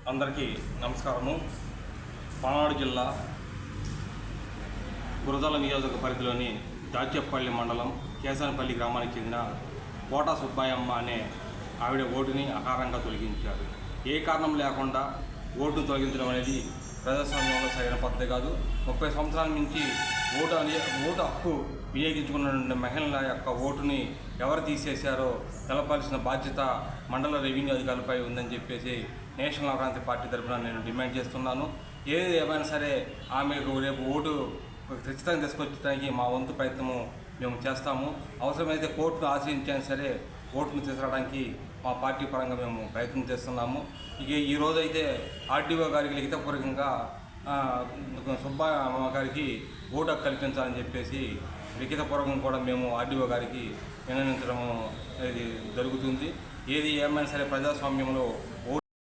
అందరికీ నమస్కారము. పల్నాడు జిల్లా గురజాల నియోజక పరిధిలోని దాచేపల్లి మండలం కేసానపల్లి గ్రామానికి చెందిన కోట సుబ్బాయమ్మ అనే ఆవిడ ఓటుని అకారంగా తొలగించారు. ఏ కారణం లేకుండా ఓటును తొలగించడం అనేది ప్రజాస్వామ్యంలో సరైన పద్ధతి కాదు. 30 సంవత్సరాల నుంచి ఓటు హక్కు వినియోగించుకున్న మహిళల యొక్క ఓటుని ఎవరు తీసేశారో తెలపాల్సిన బాధ్యత మండల రెవెన్యూ అధికారులపై ఉందని చెప్పేసి నేషనల్ అభివృద్ధి పార్టీ తరఫున నేను డిమాండ్ చేస్తున్నాను. ఏది ఏమైనా సరే ఆమెకు రేపు ఓటు ఖచ్చితంగా తీసుకొచ్చడానికి మా వంతు ప్రయత్నము మేము చేస్తాము. అవసరమైతే కోర్టును ఆశ్రయించినా సరే ఓటును తీసుకురావడానికి మా పార్టీ పరంగా మేము ప్రయత్నం చేస్తున్నాము. ఇక ఈరోజైతే ఆర్డీఓ గారికి లిఖితపూర్వకంగా సుబ్బమ్మ గారికి ఓటు హక్కు కల్పించాలని చెప్పేసి లిఖితపూర్వకంగా కూడా మేము ఆర్డీఓ గారికి విన్నవించడం జరుగుతుంది. ఏది ఏమైనా సరే ప్రజాస్వామ్యంలో